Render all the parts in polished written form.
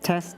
Test.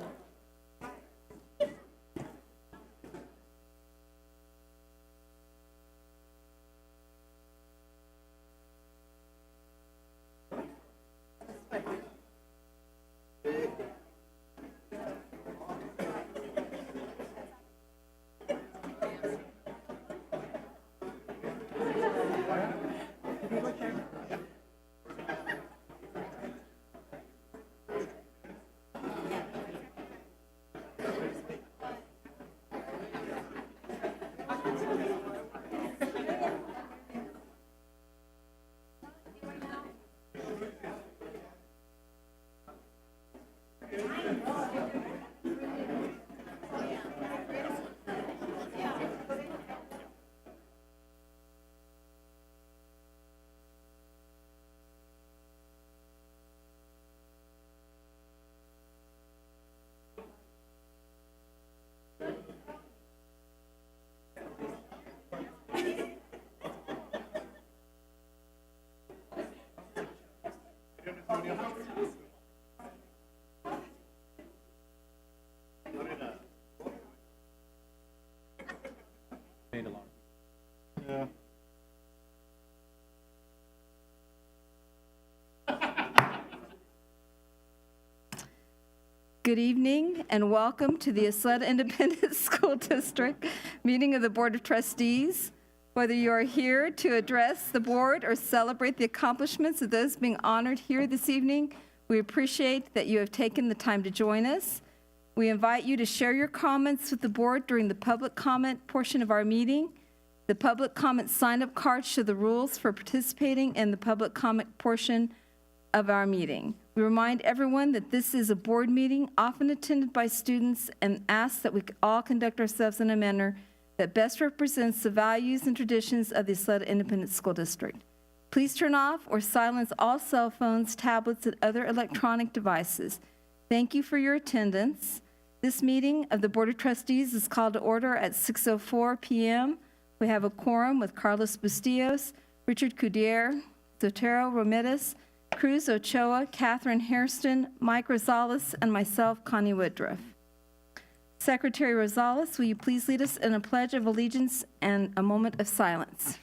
Good evening and welcome to the Ysleta Independent School District meeting of the Board of Trustees. Whether you are here to address the board or celebrate the accomplishments of those being honored here this evening, we appreciate that you have taken the time to join us. We invite you to share your comments with the board during the public comment portion of our meeting. The public comment sign-up card show the rules for participating in the public comment portion of our meeting. We remind everyone that this is a board meeting often attended by students and ask that we all conduct ourselves in a manner that best represents the values and traditions of the Ysleta Independent School District. Please turn off or silence all cell phones, tablets, and other electronic devices. Thank you for your attendance. This meeting of the Board of Trustees is called to order at 6:04 p.m. We have a quorum with Carlos Bustillos, Richard Cudier, Zotero Ramirez, Cruz Ochoa, Catherine Hairston, Mike Rosales, and myself, Connie Woodruff. Secretary Rosales, will you please lead us in a pledge of allegiance and a moment of silence?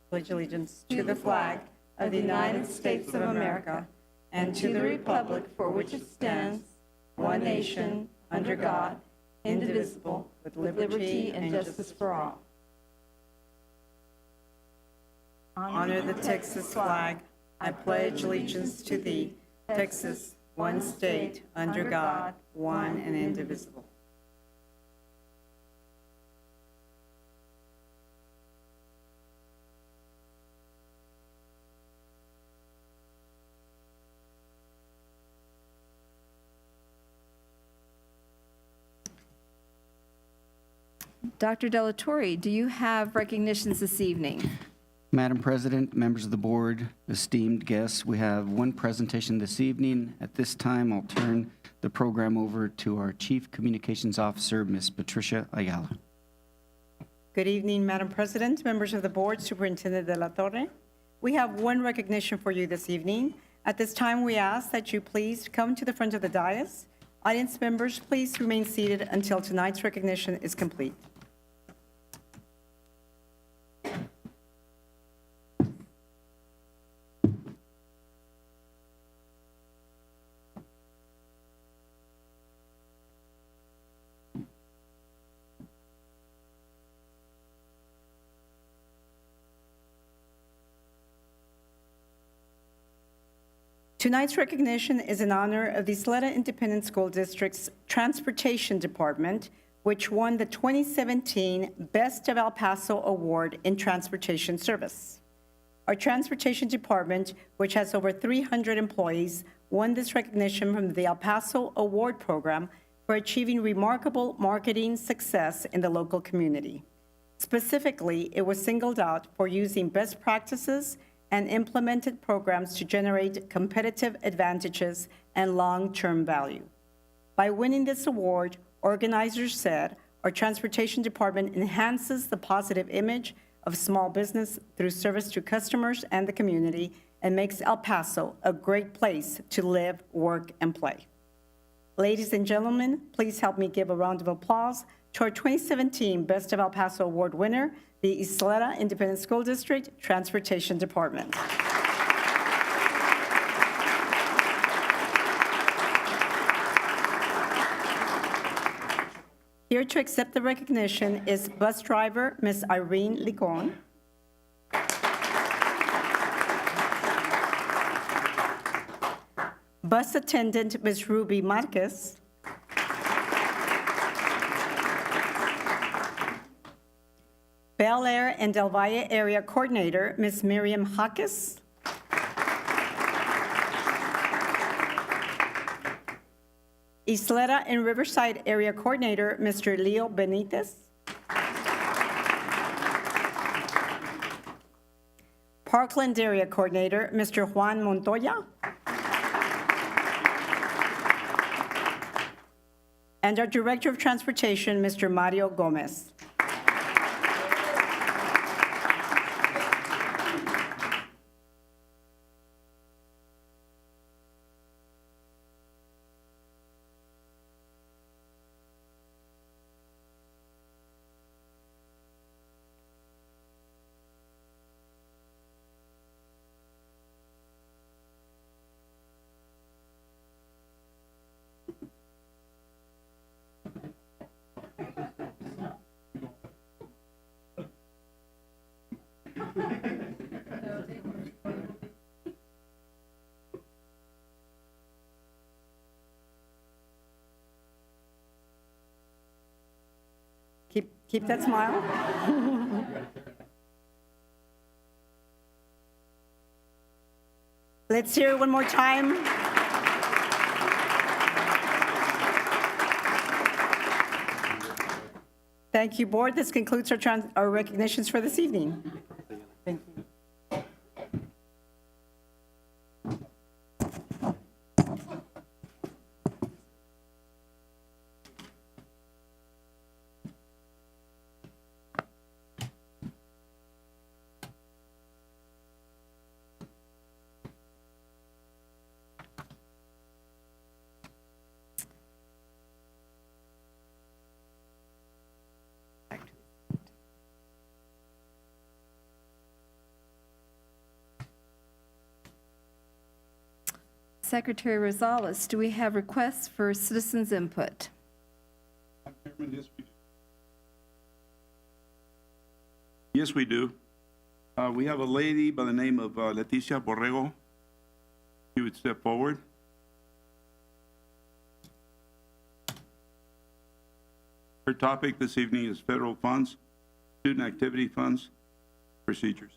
Pledge allegiance to the flag of the United States of America and to the republic for which it stands, one nation, under God, indivisible, with liberty and justice for all. Honor the Texas flag. I pledge allegiance to thee, Texas, one state, under God, one and indivisible. Dr. Delatorre, do you have recognitions this evening? Madam President, members of the board, esteemed guests, we have one presentation this evening. At this time, I'll turn the program over to our Chief Communications Officer, Ms. Patricia Ayala. Good evening, Madam President, members of the board, Superintendent de la Torre. We have one recognition for you this evening. At this time, we ask that you please come to the front of the dais. Audience members, please remain seated until tonight's recognition is complete. Tonight's recognition is in honor of the Ysleta Independent School District's Transportation Department, which won the 2017 Best of El Paso Award in Transportation Service. Our Transportation Department, which has over 300 employees, won this recognition from the El Paso Award Program for achieving remarkable marketing success in the local community. Specifically, it was singled out for using best practices and implemented programs to generate competitive advantages and long-term value. By winning this award, organizers said our transportation department enhances the positive image of small business through service to customers and the community, and makes El Paso a great place to live, work, and play. Ladies and gentlemen, please help me give a round of applause to our 2017 Best of El Paso Award winner, the Ysleta Independent School District Transportation Department. Here to accept the recognition is bus driver Ms. Irene Licon. Bus attendant Ms. Ruby Marquez. Bel Air and Del Valle Area Coordinator Ms. Miriam Hawkes. Ysleta and Riverside Area Coordinator Mr. Leo Benitez. Parkland Area Coordinator Mr. Juan Montoya. And our Director of Transportation, Mr. Mario Gomez. Keep that smile. Let's hear it one more time. Thank you, Board. This concludes our recognitions for this evening. Thank you. Secretary Rosales, do we have requests for citizens' input? Yes, we do. We have a lady by the name of Leticia Borrego. She would step forward. Her topic this evening is federal funds, student activity funds, procedures.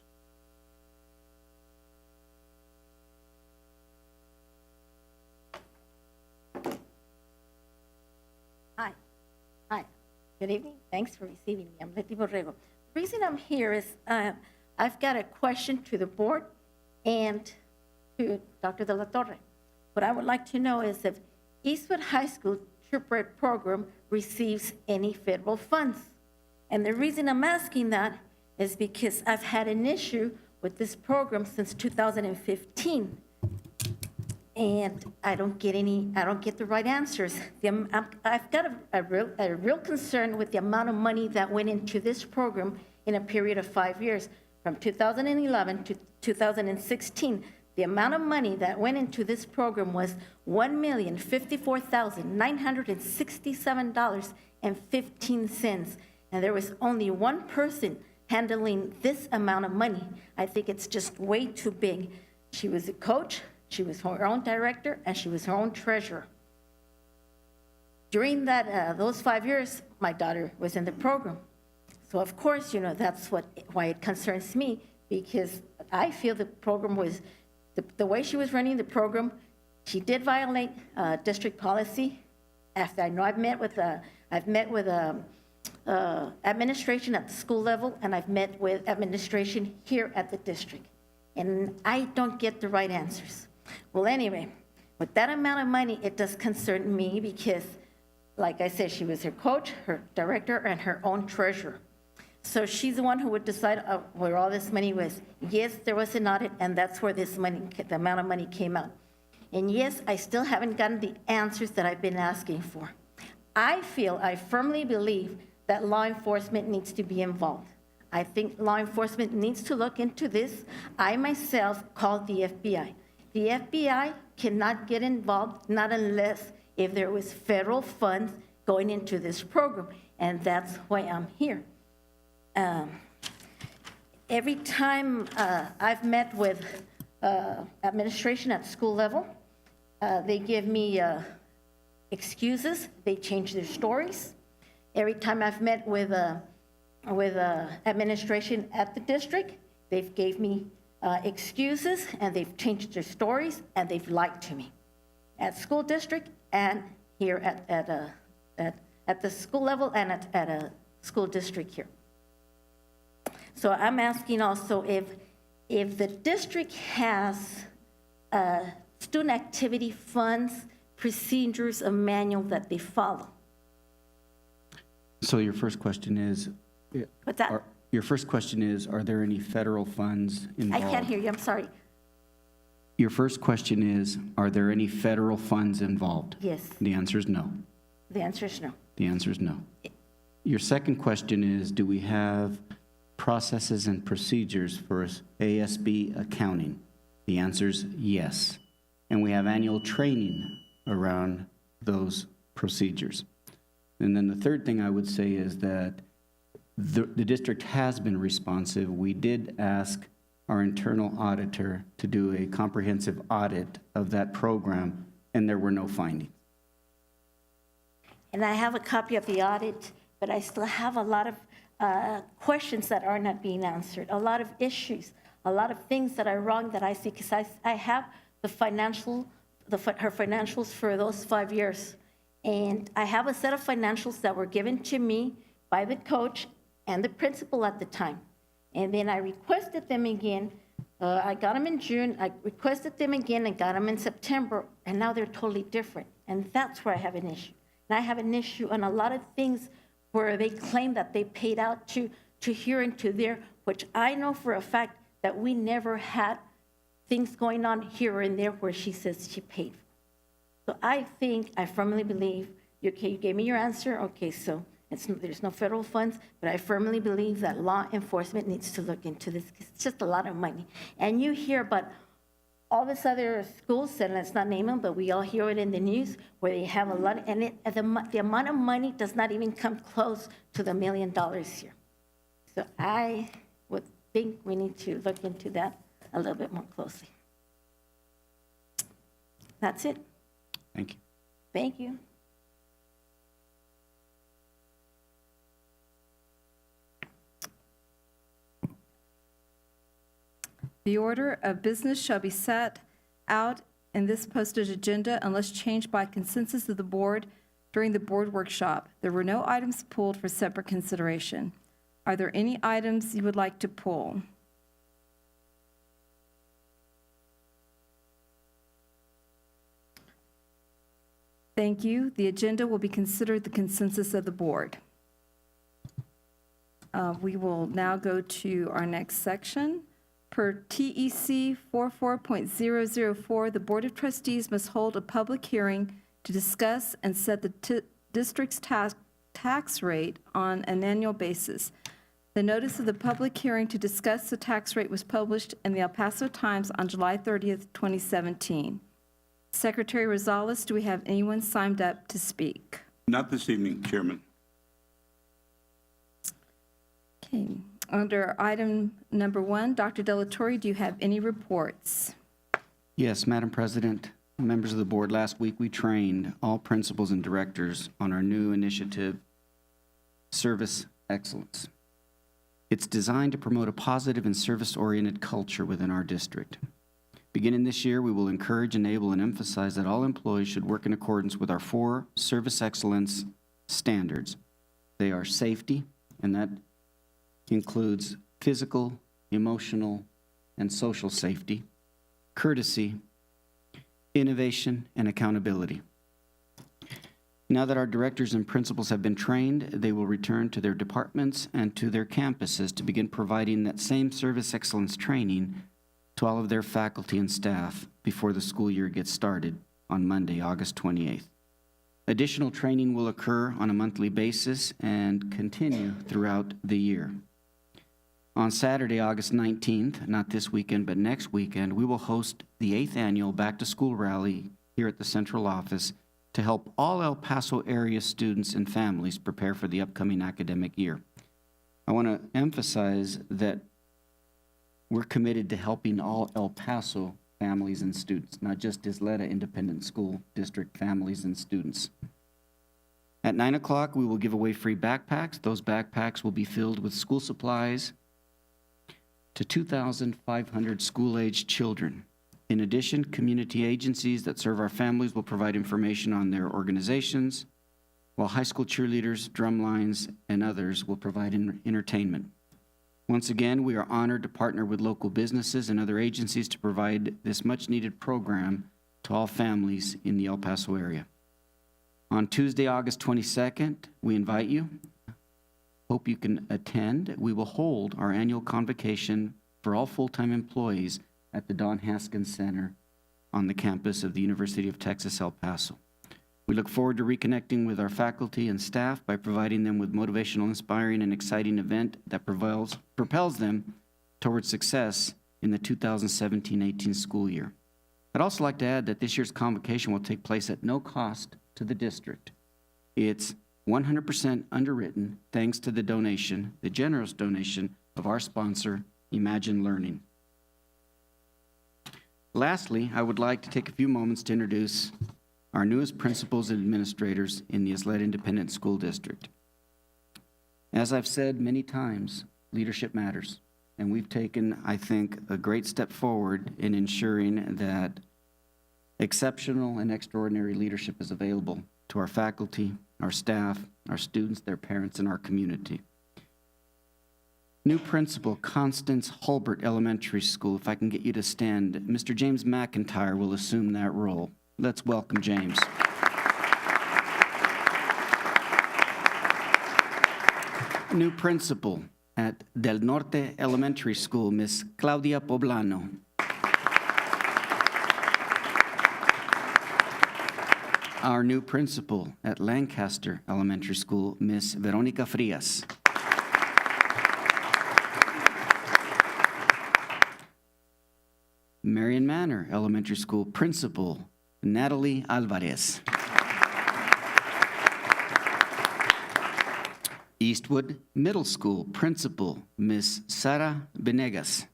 Hi, good evening. Thanks for receiving me. I'm Leti Borrego. The reason I'm here is I've got a question to the board and to Dr. De La Torre. What I would like to know is if Eastwood High School Triplet program receives any federal funds. And the reason I'm asking that is because I've had an issue with this program since 2015. And I don't get the right answers. I've got a real concern with the amount of money that went into this program in a period of 5 years, from 2011 to 2016. The amount of money that went into this program was $1,054,967.15. And there was only one person handling this amount of money. I think it's just way too big. She was a coach. She was her own director, and she was her own treasurer. During those 5 years, my daughter was in the program. So of course, that's why it concerns me, because I feel the program was, the way she was running the program, she did violate district policy. After I know I've met with administration at the school level, and I've met with administration here at the district. And I don't get the right answers. Well, anyway, with that amount of money, it does concern me because, like I said, she was her coach, her director, and her own treasurer. So she's the one who would decide where all this money was. Yes, there was an audit, and that's where this money, the amount of money came out. And yes, I still haven't gotten the answers that I've been asking for. I firmly believe that law enforcement needs to be involved. I think law enforcement needs to look into this. I myself called the FBI. The FBI cannot get involved, not unless if there was federal funds going into this program, and that's why I'm here. Every time I've met with administration at school level, they give me excuses, they change their stories. Every time I've met with administration at the district, they've gave me excuses, and they've changed their stories, and they've lied to me at school district and here at the school level and at a school district here. So I'm asking also if the district has student activity funds, procedures, a manual that they follow. So your first question is, What's that? your first question is, are there any federal funds I involved? can't hear you, I'm sorry. Your first question is, are there any federal funds involved? Yes, The answer is no. the answer is no. The answer is no. Your second question is, do we have processes and procedures for ASB accounting? The answer is yes. And we have annual training around those procedures. And then the third thing I would say is that the district has been responsive. We did ask our internal auditor to do a comprehensive audit of that program, and there were no findings. And I have a copy of the audit, but I still have a lot of questions that are not being answered, a lot of issues, a lot of things that are wrong that I see, because I have the her financials for those 5 years. And I have a set of financials that were given to me by the coach and the principal at the time. And then I requested them again. I got them in June. I requested them again and got them in September. And now they're totally different. And that's where I have an issue. And I have an issue on a lot of things where they claim that they paid out to here and to there, which I know for a fact that we never had things going on here and there where she says she paid. So I firmly believe, okay, you gave me your answer, okay, so there's no federal funds, but I firmly believe that law enforcement needs to look into this, because it's just a lot of money. And you hear about all this other schools, and let's not name them, but we all hear it in the news, where they have a lot, and the amount of money does not even come close to the $1 million here. So I would think we need to look into that a little bit more closely. That's it. Thank you. Thank you. The order of business shall be set out in this posted agenda unless changed by consensus of the board during the board workshop. There were no items pulled for separate consideration. Are there any items you would like to pull? Thank you. The agenda will be considered the consensus of the board. We will now go to our next section. Per TEC 44.004, the Board of Trustees must hold a public hearing to discuss and set the district's tax rate on an annual basis. The notice of the public hearing to discuss the tax rate was published in the El Paso Times on July 30th, 2017. Secretary Rosales, do we have anyone signed up to speak? Not this evening, Chairman. Okay. Under item number 1, Dr. Delatorre, do you have any reports? Yes, Madam President, members of the board, last week we trained all principals and directors on our new initiative, Service Excellence. It's designed to promote a positive and service-oriented culture within our district. Beginning this year, we will encourage, enable, and emphasize that all employees should work in accordance with our 4 service excellence standards. They are safety, and that includes physical, emotional, and social safety, courtesy, innovation, and accountability. Now that our directors and principals have been trained, they will return to their departments and to their campuses to begin providing that same service excellence training to all of their faculty and staff before the school year gets started on Monday, August 28th. Additional training will occur on a monthly basis and continue throughout the year. On Saturday, August 19th, not this weekend, but next weekend, we will host the 8th annual Back to School Rally here at the central office to help all El Paso area students and families prepare for the upcoming academic year. I want to emphasize that we're committed to helping all El Paso families and students, not just Ysleta Independent School District families and students. At 9 o'clock, we will give away free backpacks. Those backpacks will be filled with school supplies to 2,500 school-aged children. In addition, community agencies that serve our families will provide information on their organizations, while high school cheerleaders, drum lines, and others will provide entertainment. Once again, we are honored to partner with local businesses and other agencies to provide this much-needed program to all families in the El Paso area. On Tuesday, August 22nd, we invite you. Hope you can attend. We will hold our annual convocation for all full-time employees at the Don Haskins Center on the campus of the University of Texas, El Paso. We look forward to reconnecting with our faculty and staff by providing them with motivational, inspiring, and exciting event that propels them towards success in the 2017-18 school year. I'd also like to add that this year's convocation will take place at no cost to the district. It's 100% underwritten thanks to the donation, the generous donation of our sponsor, Imagine Learning. Lastly, I would like to take a few moments to introduce our newest principals and administrators in the Ysleta Independent School District. As I've said many times, leadership matters, and we've taken, I think, a great step forward in ensuring that exceptional and extraordinary leadership is available to our faculty, our staff, our students, their parents, and our community. New principal, Constance Hulbert Elementary School. If I can get you to stand, Mr. James McIntyre will assume that role. Let's welcome James. New principal at Del Norte Elementary School, Miss Claudia Poblano. Our new principal at Lancaster Elementary School, Miss Veronica Frias. Marion Manor Elementary School Principal, Natalie Alvarez. Eastwood Middle School Principal, Miss Sara Benegas.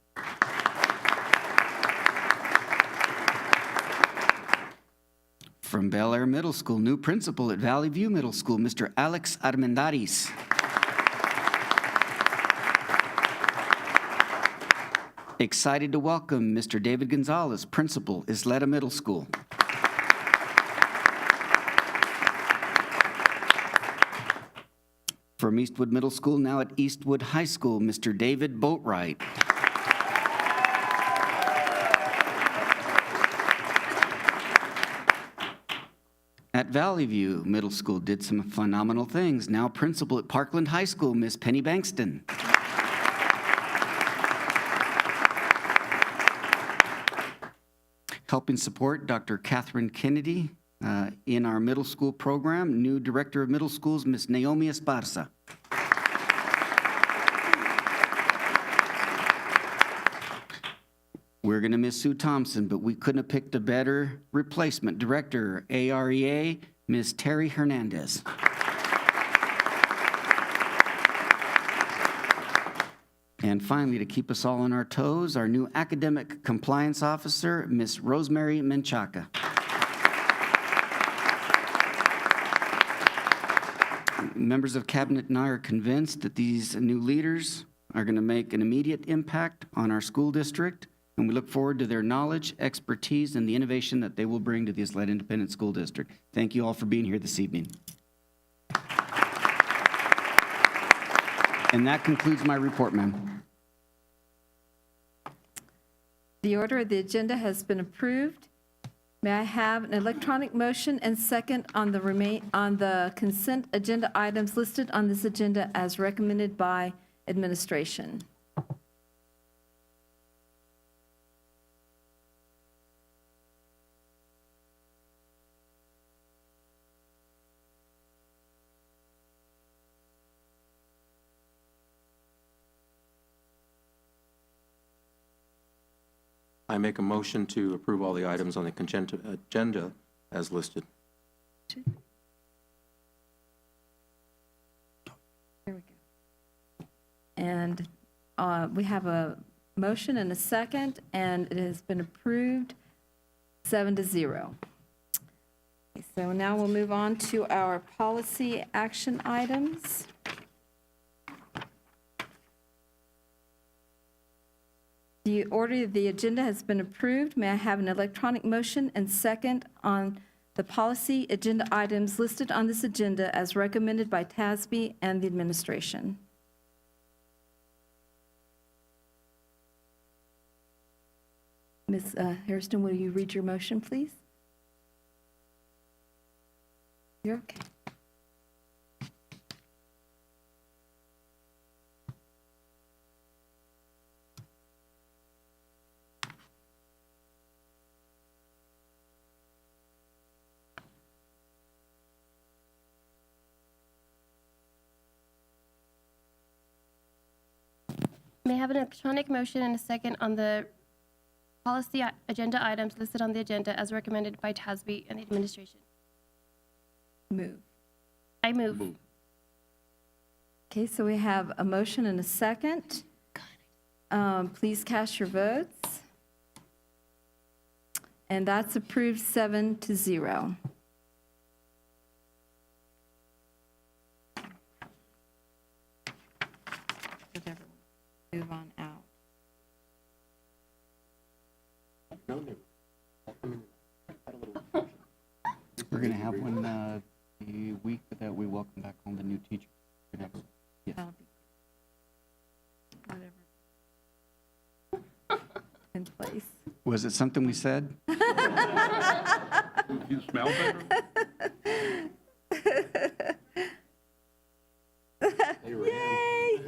From Bel Air Middle School, new principal at Valley View Middle School, Mr. Alex Armendariz. Excited to welcome Mr. David Gonzalez, principal, Ysleta Middle School. From Eastwood Middle School, now at Eastwood High School, Mr. David Boatwright. At Valley View Middle School, did some phenomenal things. Now principal at Parkland High School, Miss Penny Bankston. Helping support Dr. Catherine Kennedy in our middle school program, new director of middle schools, Miss Naomi Esparza. We're going to miss Sue Thompson, but we couldn't have picked a better replacement. Director, AREA, Ms. Terry Hernandez. And finally, to keep us all on our toes, our new academic compliance officer, Ms. Rosemary Menchaca. Members of Cabinet and I are convinced that these new leaders are going to make an immediate impact on our school district, and we look forward to their knowledge, expertise, and the innovation that they will bring to the Ysleta Independent School District. Thank you all for being here this evening. And that concludes my report, ma'am. The order of the agenda has been approved. May I have an electronic motion and second on the consent agenda items listed on this agenda as recommended by administration? I make a motion to approve all the items on the consent agenda as listed. There we go. And we have a motion and a second, and it has been approved 7-0. Okay, so now we'll move on to our policy action items. The order of the agenda has been approved. May I have an electronic motion and second on the policy agenda items listed on this agenda as recommended by TASB and the administration? Ms. Hairston, will you read your motion, please? You're okay. May I have an electronic motion and a second on the policy agenda items listed on the agenda as recommended by TASB and the administration? Move. I move. Okay, so we have a motion and a second. Please cast your votes. And that's approved 7-0. Move on out. We're going to have one the week that we welcome back home the new teacher. Yes. That'll be whatever. In place. Was it something we said? You smell better? Yay!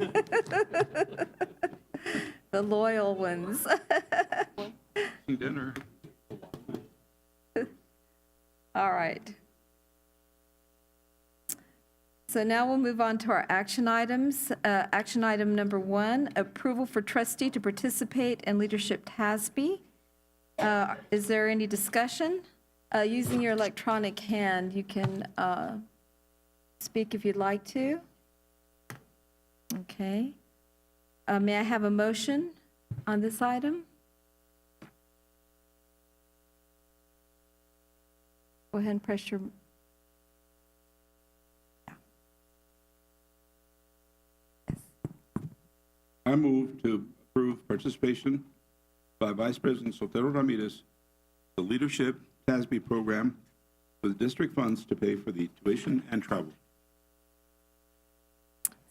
The loyal ones. Dinner. All right. So now we'll move on to our action items. Action item number 1, approval for trustee to participate in leadership TASB. Is there any discussion? Using your electronic hand, you can speak if you'd like to. Okay. May I have a motion on this item? Go ahead and press your... I move to approve participation by Vice President Sotero Ramirez, the Leadership TASB program with district funds to pay for the tuition and travel.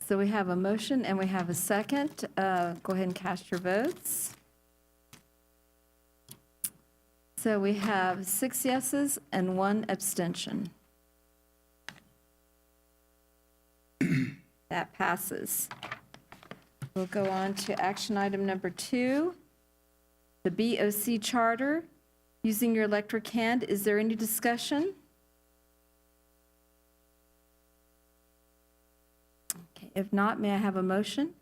So we have a motion and we have a second. Go ahead and cast your votes. So we have 6 yeses and 1 abstention. That passes. We'll go on to action item number 2, the BOC charter. Using your electric hand, is there any discussion? Okay, if not, may I have a motion?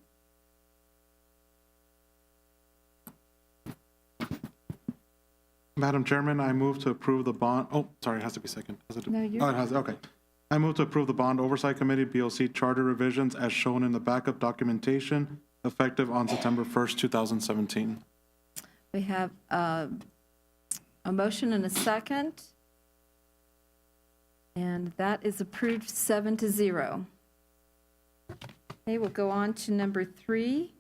Madam Chairman, I move to approve the bond, oh, sorry, it has to be second. No, you're- Oh, it has, okay. I move to approve the Bond Oversight Committee BOC charter revisions as shown in the backup documentation effective on September 1st, 2017. We have a motion and a second. And that is approved 7-0. Okay, we'll go on to number 3.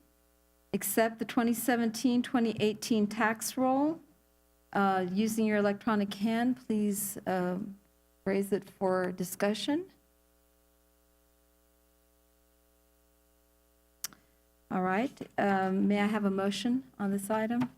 Accept the 2017-2018 tax roll. Using your electronic hand, please raise it for discussion. All right, may I have a motion on this item?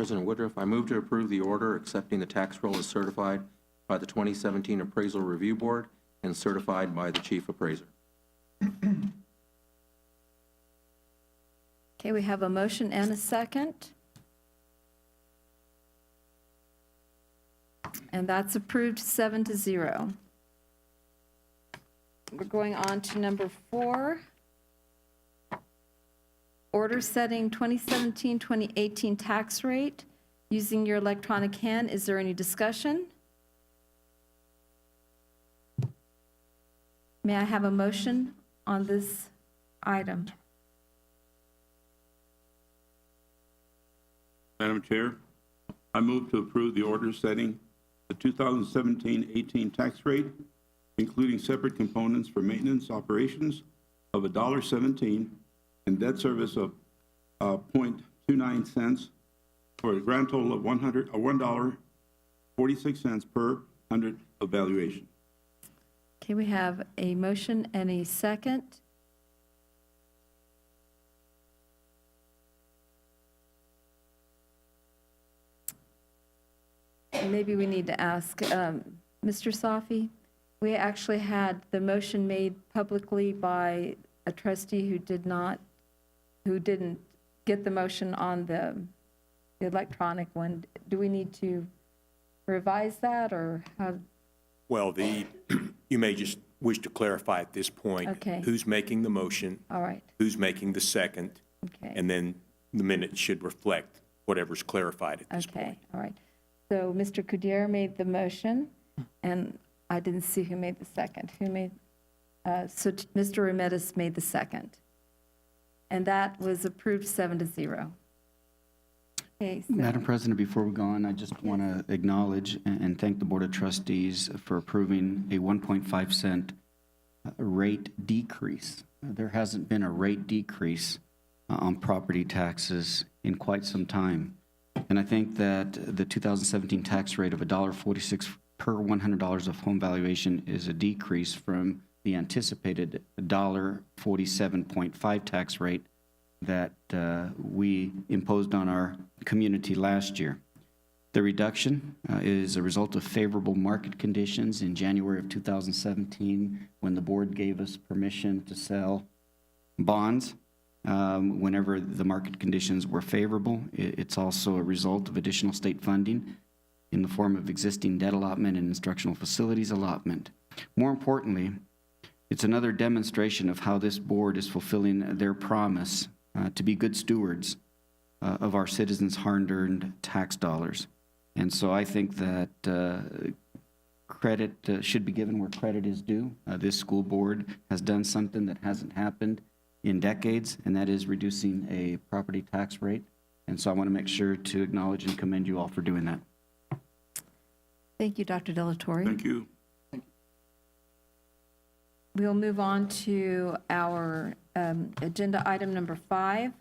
President Woodruff. I move to approve the order accepting the tax roll as certified by the 2017 Appraisal Review Board and certified by the Chief Appraiser. Okay, we have a motion and a second. And that's approved 7-0. We're going on to number 4. Order setting 2017-2018 tax rate using your electronic hand. Is there any discussion? May I have a motion on this item? Madam Chair, I move to approve the order setting the 2017-18 tax rate, including separate components for maintenance operations of $1.17 and debt service of .29 cents for a grand total of $1.46 per 100 of valuation. Okay, we have a motion and a second. Maybe we need to ask, Mr. Safi, we actually had the motion made publicly by a trustee who didn't get the motion on the electronic one. Do we need to revise that, or how? Well, you may just wish to clarify at this point. Okay. Who's making the motion, All right, who's making the second, okay. and then the minutes should reflect whatever's clarified at this point. Okay, all right. So Mr. Cudier made the motion, and I didn't see who made the second. Who made, Mr. Remetis made the second. And that was approved 7-0. Okay, so, Madam President, before we go on, I just want to acknowledge and thank the Board of Trustees for approving a 1.5 cent rate decrease. There hasn't been a rate decrease on property taxes in quite some time. And I think that the 2017 tax rate of $1.46 per $100 of home valuation is a decrease from the anticipated $1.47.5 tax rate that we imposed on our community last year. The reduction is a result of favorable market conditions in January of 2017 when the board gave us permission to sell bonds whenever the market conditions were favorable. It's also a result of additional state funding in the form of existing debt allotment and instructional facilities allotment. More importantly, it's another demonstration of how this board is fulfilling their promise to be good stewards of our citizens' hard-earned tax dollars. And so I think that credit should be given where credit is due. This school board has done something that hasn't happened in decades, and that is reducing a property tax rate. And so I want to make sure to acknowledge and commend you all for doing that. thank you, Dr. Delatorre. Thank you. We'll move on to our agenda item number 5,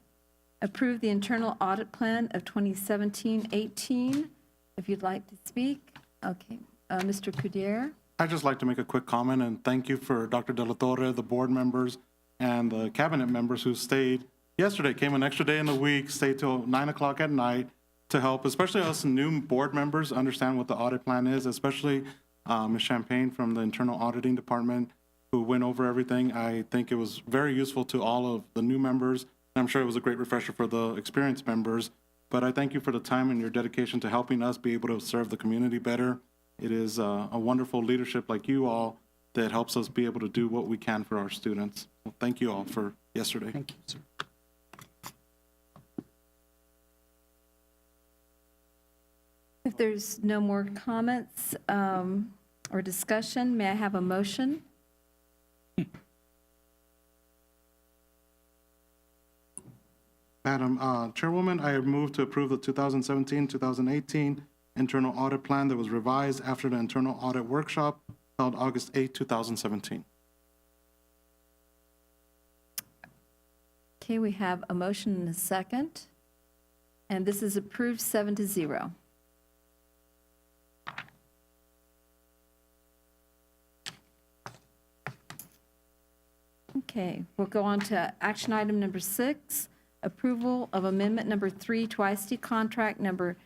approve the internal audit plan of 2017-18. If you'd like to speak. Okay, Mr. Cudier. I'd just like to make a quick comment and thank you for Dr. Delatorre, the board members, and the cabinet members who stayed yesterday, came an extra day in the week, stayed till 9 o'clock at night to help, especially us new board members, understand what the audit plan is, especially Ms. Champagne from the internal auditing department, who went over everything. I think it was very useful to all of the new members. I'm sure it was a great refresher for the experienced members, but I thank you for the time and your dedication to helping us be able to serve the community better. It is a wonderful leadership like you all that helps us be able to do what we can for our students. Well, thank you all for yesterday. Thank you, sir. If there's no more comments or discussion, may I have a motion? Madam Chairwoman, I move to approve the 2017-2018 internal audit plan that was revised after the internal audit workshop held August 8, 2017. Okay, we have a motion and a second, and this is approved 7-0. Okay, we'll go on to action item number 6, approval of amendment number 3 to YISD contract number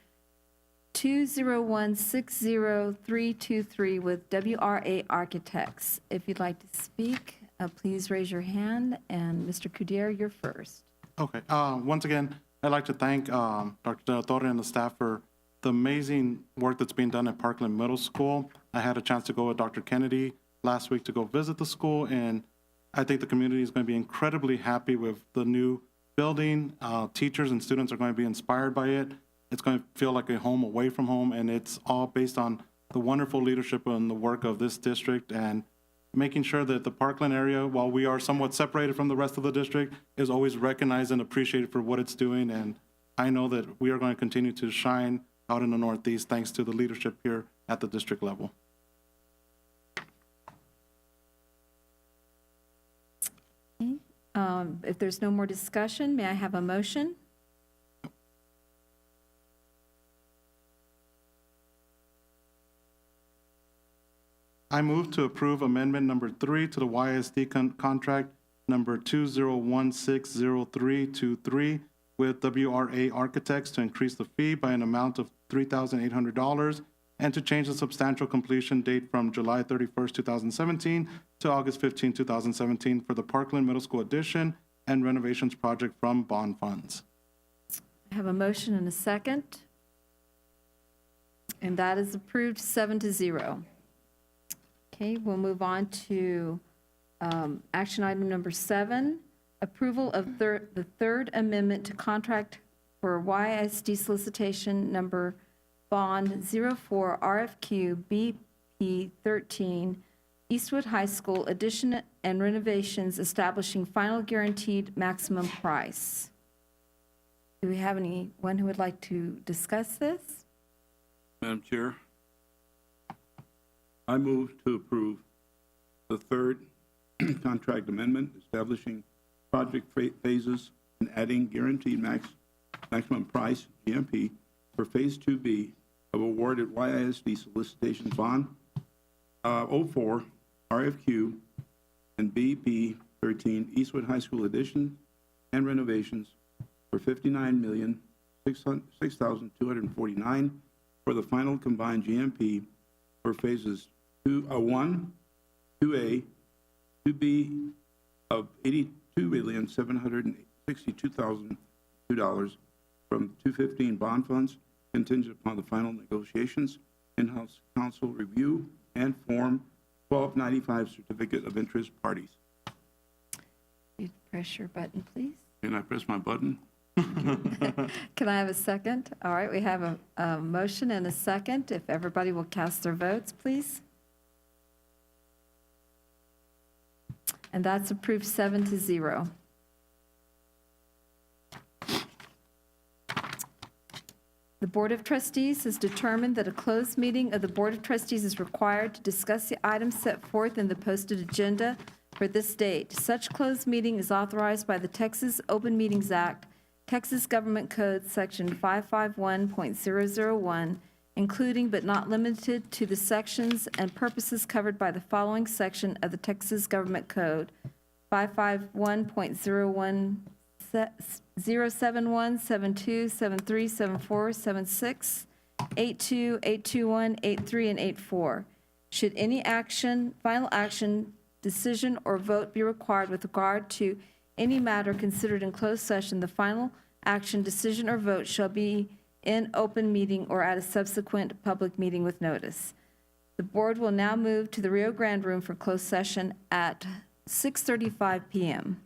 20160-323 with WRA Architects. If you'd like to speak, please raise your hand, and Mr. Cudier, you're first. Okay, once again, I'd like to thank Dr. De La Torre and the staff for the amazing work that's being done at Parkland Middle School. I had a chance to go with Dr. Kennedy last week to go visit the school, and I think the community is going to be incredibly happy with the new building. Teachers and students are going to be inspired by it. It's going to feel like a home away from home, and it's all based on the wonderful leadership and the work of this district, and making sure that the Parkland area, while we are somewhat separated from the rest of the district, is always recognized and appreciated for what it's doing. And I know that we are going to continue to shine out in the Northeast thanks to the leadership here at the district level. Okay. If there's no more discussion, may I have a motion? I move to approve amendment number 3 to the YISD contract number 20160-323 with WRA Architects to increase the fee by an amount of $3,800 and to change the substantial completion date from July 31st, 2017 to August 15, 2017 for the Parkland Middle School addition and renovations project from bond funds. I have a motion and a second. And that is approved 7-0. Okay, we'll move on to action item number 7, approval of the third amendment to contract for YISD solicitation number bond 04 RFQ BP 13 Eastwood High School addition and renovations establishing final guaranteed maximum price. Do we have anyone who would like to discuss this? Madam Chair, I move to approve the third contract amendment establishing project phases and adding guaranteed maximum price, GMP, for Phase 2B of award at YISD solicitation bond 04 RFQ and BP 13 Eastwood High School addition and renovations for $59,006,249 for the final combined GMP for phases 1, 2A, 2B of $82,762,002 from 215 bond funds contingent upon the final negotiations, in-house council review, and Form 1295 certificate of interest parties. You press your button, please. Can I press my button? Can I have a second? All right, we have a motion and a second. If everybody will cast their votes, please. And that's approved 7-0. The Board of Trustees has determined that a closed meeting of the Board of Trustees is required to discuss the items set forth in the posted agenda for this date. Such closed meeting is authorized by the Texas Open Meetings Act, Texas Government Code, Section 551.001, including but not limited to the sections and purposes covered by the following section of the Texas Government Code, 551.01, 071, 72, 73, 74, 76, 82, 821, 83, and 84. Should any action, final action, decision, or vote be required with regard to any matter considered in closed session, the final action, decision, or vote shall be in open meeting or at a subsequent public meeting with notice. The board will now move to the Rio Grande Room for closed session at 6:35 p.m.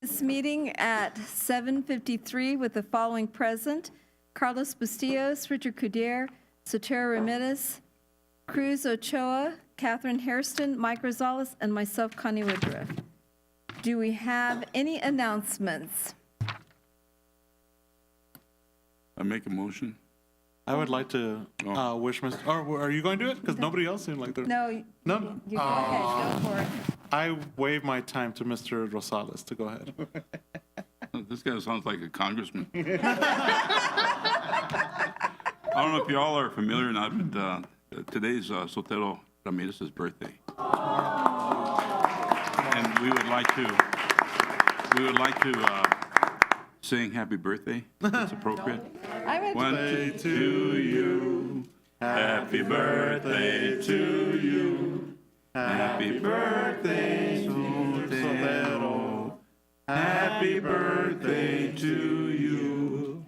This meeting at 7:53 with the following present: Carlos Bustillos, Richard Cudier, Sotero Ramirez, Cruz Ochoa, Catherine Hairston, Mike Rosales, and myself, Connie Woodruff. Do we have any announcements? I make a motion. I would like to wish Mr., or are you going to do it? Because nobody else seemed like they're. No, No? you go ahead, go for it. I waive my time to Mr. Rosales to go ahead. This guy sounds like a congressman. I don't know if y'all are familiar or not, but today's Sotero Ramirez's birthday. And we would like to sing happy birthday, if it's appropriate. I would, 1, 2, to you. Happy birthday to you. Happy birthday, Sotero. Happy birthday to you.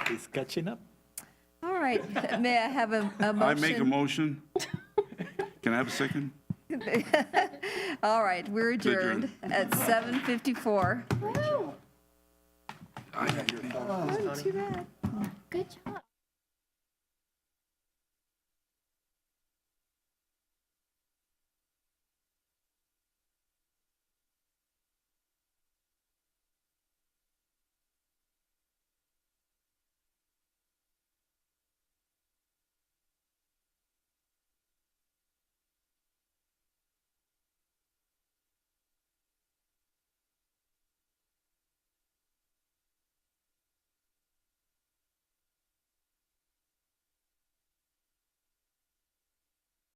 He's catching up. all right, may I have a motion? I make a motion. Can I have a second? All right, we're adjourn. adjourned at 7:54. I- Too bad. Good job.